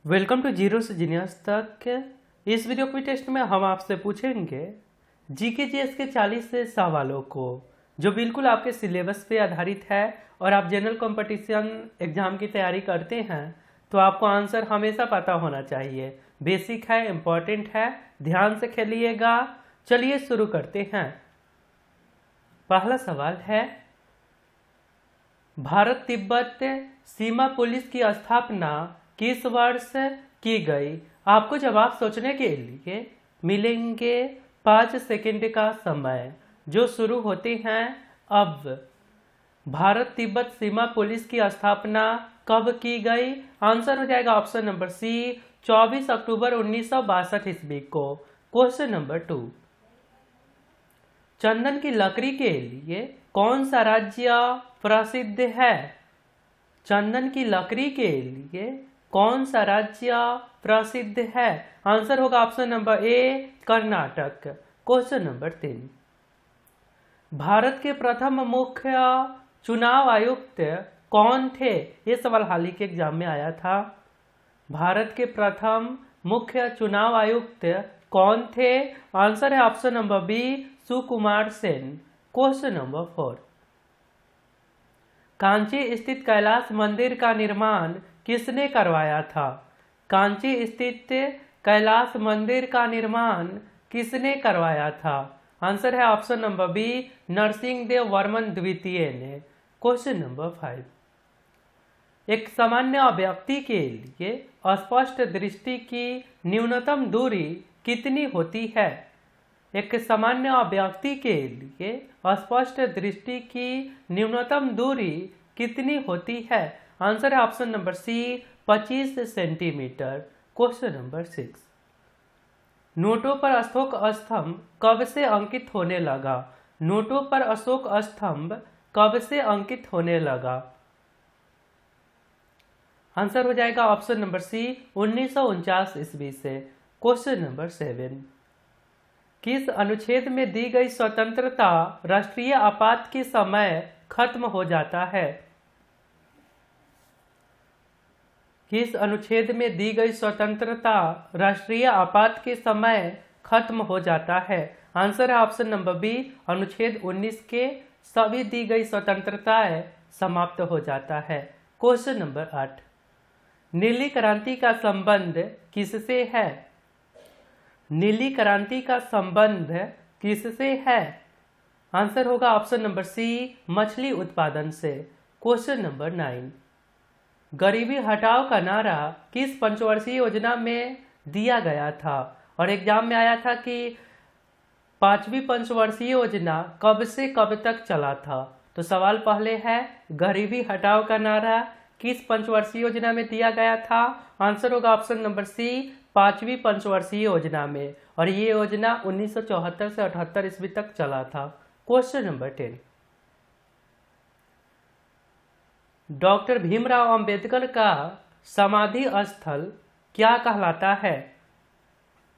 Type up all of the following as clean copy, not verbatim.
Welcome to zero से genius तक। इस वीडियो के टेस्ट में हम आपसे पूछेंगे जीके जीएस के 40 से सवालों को, जो बिल्कुल आपके सिलेबस पे आधारित है। और आप जनरल कंपटीशन एग्जाम की तैयारी करते हैं तो आपको आंसर हमेशा पता होना चाहिए। बेसिक है, इम्पोर्टेंट है, ध्यान से खेलिएगा। चलिए शुरू करते हैं। पहला सवाल है, भारत तिब्बत सीमा पुलिस की स्थापना किस वर्ष की गई? आपको जवाब सोचने के लिए मिलेंगे 5 सेकंड का समय, जो शुरू होते हैं अब। भारत तिब्बत सीमा पुलिस की स्थापना कब की गई? आंसर हो जाएगा ऑप्शन नंबर सी, 24 अक्टूबर 1962 ईस्वी को। क्वेश्चन नंबर 2, चंदन की लकड़ी के लिए कौन सा राज्य प्रसिद्ध है? चंदन की लकड़ी के लिए कौन सा राज्य प्रसिद्ध है? आंसर होगा option number A, Karnataka. Question number 3, Bharat के प्रथम मुख्य चुनाव आयुक्त कौन थे? ये सवाल हाल ही के एग्जाम में आया था। भारत के प्रथम मुख्य चुनाव आयुक्त कौन थे? आंसर है option number B, Sukumar Sen. Question number 4, Kanchi स्थित कैलाश मंदिर का निर्माण किसने करवाया था? कांची स्थित कैलाश मंदिर का निर्माण किसने करवाया था? आंसर है option number B, Narasimhadeva Varman द्वितीय ने। क्वेश्चन नंबर 5, एक सामान्य व्यक्ति के लिए स्पष्ट दृष्टि की न्यूनतम दूरी कितनी होती है? एक सामान्य व्यक्ति के लिए स्पष्ट दृष्टि की न्यूनतम दूरी कितनी होती है? आंसर है option number C, 25 centimetre. Question number 6, नोटों पर अशोक स्तंभ कब से अंकित होने लगा? नोटों पर अशोक स्तंभ कब से अंकित होने लगा? आंसर हो जाएगा ऑप्शन नंबर सी, 1949 ईस्वी से। क्वेश्चन नंबर 7, किस अनुच्छेद में दी गई स्वतंत्रता राष्ट्रीय आपात के समय खत्म हो जाता है? किस अनुच्छेद में दी गई स्वतंत्रता राष्ट्रीय आपात के समय खत्म हो जाता है? आंसर है ऑप्शन नंबर बी, अनुच्छेद 19 के सभी दी गई स्वतंत्रताएं समाप्त हो जाता है। क्वेश्चन नंबर 8, नीली क्रांति का संबंध किससे है? नीली क्रांति का संबंध किससे है? आंसर होगा ऑप्शन नंबर सी, मछली उत्पादन से। क्वेश्चन नंबर 9, गरीबी हटाओ का नारा किस पंचवर्षीय योजना में दिया गया था? और एग्जाम में आया था कि 5वीं पंचवर्षीय योजना कब से कब तक चला था। तो सवाल पहले है, गरीबी हटाओ का नारा किस पंचवर्षीय योजना में दिया गया था? आंसर होगा ऑप्शन नंबर सी, 5वीं पंचवर्षीय योजना में। और ये योजना 1974 से 78 ईस्वी तक चला था। Question number 10, doctor Bhimrao Ambedkar का समाधि स्थल क्या कहलाता है?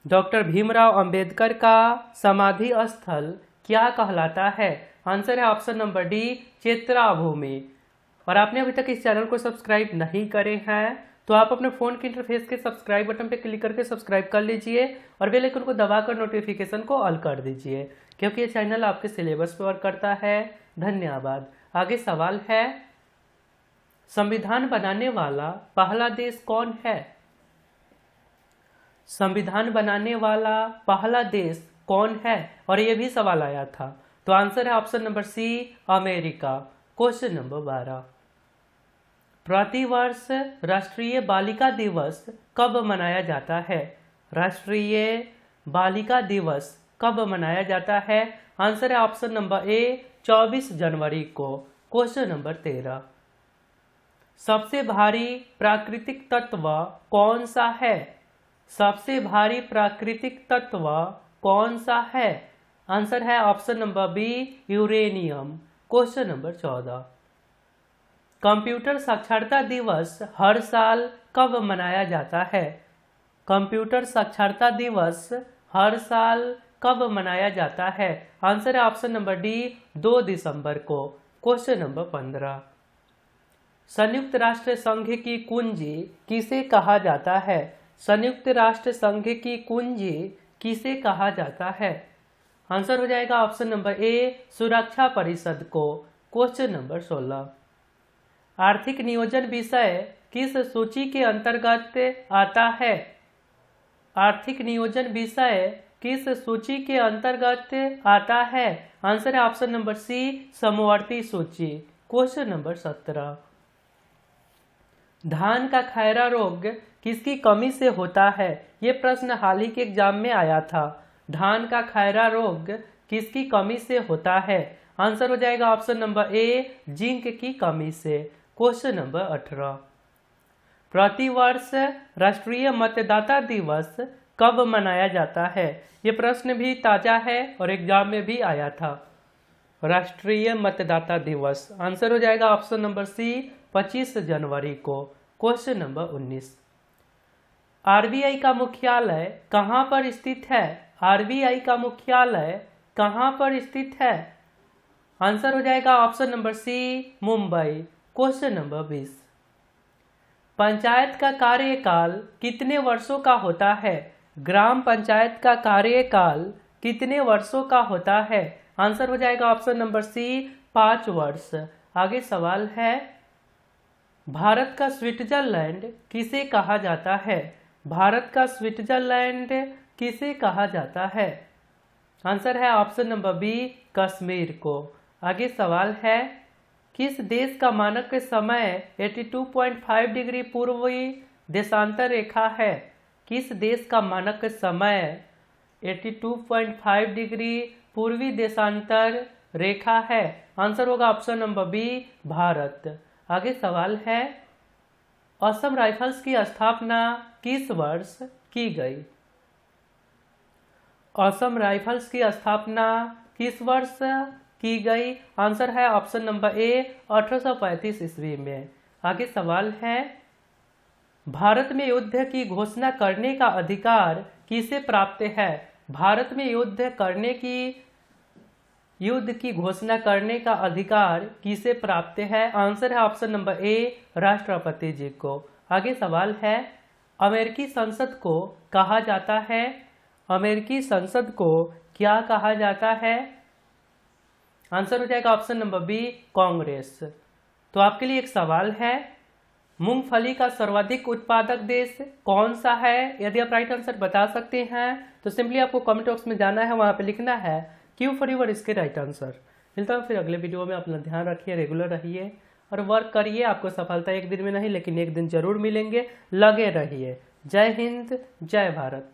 डॉक्टर भीमराव अंबेडकर का समाधि स्थल क्या कहलाता है? आंसर है ऑप्शन नंबर डी, चेत्रा भूमि। और आपने अभी तक इस चैनल को सब्सक्राइब नहीं करे हैं तो आप अपने फोन के इंटरफेस के सब्सक्राइब बटन पर क्लिक करके सब्सक्राइब कर लीजिए और बेल आइकन को दबाकर नोटिफिकेशन को ऑल कर दीजिए, क्योंकि ये चैनल आपके सिलेबस पर वर्क करता है। धन्यवाद। आगे सवाल है, संविधान बनाने वाला पहला देश कौन है? संविधान बनाने वाला पहला देश कौन है? और ये भी सवाल आया था। तो आंसर है option number C, America. Question number 12, प्रतिवर्ष राष्ट्रीय बालिका दिवस कब मनाया जाता है? राष्ट्रीय बालिका दिवस कब मनाया जाता है? आंसर है ऑप्शन नंबर ए, 24 जनवरी को। क्वेश्चन नंबर 13, सबसे भारी प्राकृतिक तत्व कौन सा है? सबसे भारी प्राकृतिक तत्व कौन सा है? आंसर है option number B, uranium. Question number 14, computer साक्षरता दिवस हर साल कब मनाया जाता है? कंप्यूटर साक्षरता दिवस हर साल कब मनाया जाता है? आंसर है ऑप्शन नंबर डी, 2 दिसंबर को। क्वेश्चन नंबर 15, संयुक्त राष्ट्र संघ की कुंजी किसे कहा जाता है? संयुक्त राष्ट्र संघ की कुंजी किसे कहा जाता है? आंसर हो जाएगा ऑप्शन नंबर ए, सुरक्षा परिषद को। क्वेश्चन नंबर 16, आर्थिक नियोजन विषय किस सूची के अंतर्गत आता है? आर्थिक नियोजन विषय किस सूची के अंतर्गत आता है? आंसर है ऑप्शन नंबर सी, समवर्ती सूची। क्वेश्चन नंबर 17, धान का खैरा रोग किसकी कमी से होता है? ये प्रश्न हाल ही के एग्जाम में आया था। धान का खैरा रोग किसकी कमी से होता है? आंसर हो जाएगा ऑप्शन नंबर ए, जिंक की कमी से। क्वेश्चन नंबर 18, प्रतिवर्ष राष्ट्रीय मतदाता दिवस कब मनाया जाता है? ये प्रश्न भी ताजा है और एग्जाम में भी आया था। राष्ट्रीय मतदाता दिवस, आंसर हो जाएगा ऑप्शन नंबर सी, 25 जनवरी को। क्वेश्चन नंबर 19, आरबीआई का मुख्यालय कहां पर स्थित है? आरबीआई का मुख्यालय कहां पर स्थित है? आंसर हो जाएगा option number C, Mumbai. Question number 20, panchayat का कार्यकाल कितने वर्षों का होता है? ग्राम पंचायत का कार्यकाल कितने वर्षों का होता है? आंसर हो जाएगा ऑप्शन नंबर सी, 5 वर्ष। आगे सवाल है, भारत का स्विट्जरलैंड किसे कहा जाता है? भारत का स्विट्जरलैंड किसे कहा जाता है? आंसर है ऑप्शन नंबर बी, कश्मीर को। आगे सवाल है, किस देश का मानक समय 82.5 डिग्री पूर्वी देशांतर रेखा है? किस देश का मानक समय 82.5 डिग्री पूर्वी देशांतर रेखा है? आंसर होगा ऑप्शन नंबर बी, भारत। आगे सवाल है, असम राइफल्स की स्थापना किस वर्ष की गई? असम राइफल्स की स्थापना किस वर्ष की गई? आंसर है ऑप्शन नंबर ए, 1835 ईस्वी में। आगे सवाल है, भारत में युद्ध की घोषणा करने का अधिकार किसे प्राप्त है? भारत में युद्ध की घोषणा करने का अधिकार किसे प्राप्त है? आंसर है ऑप्शन नंबर ए, राष्ट्रपति जी को। आगे सवाल है, अमेरिकी संसद को कहा जाता है? अमेरिकी संसद को क्या कहा जाता है? आंसर हो जाएगा ऑप्शन नंबर बी, कांग्रेस। तो आपके लिए एक सवाल है, मूंगफली का सर्वाधिक उत्पादक देश कौन सा है? यदि आप राइट आंसर बता सकते हैं तो सिंपली आपको कमेंट बॉक्स में जाना है, वहां पे लिखना है क्यू फॉर यूर इसके राइट आंसर। मिलता हूँ फिर अगले वीडियो में। अपना ध्यान रखिए, रेगुलर रहिए और वर्क करिए। आपको सफलता एक दिन में नहीं लेकिन एक दिन जरूर मिलेंगे। लगे रहिए। जय हिंद, जय भारत।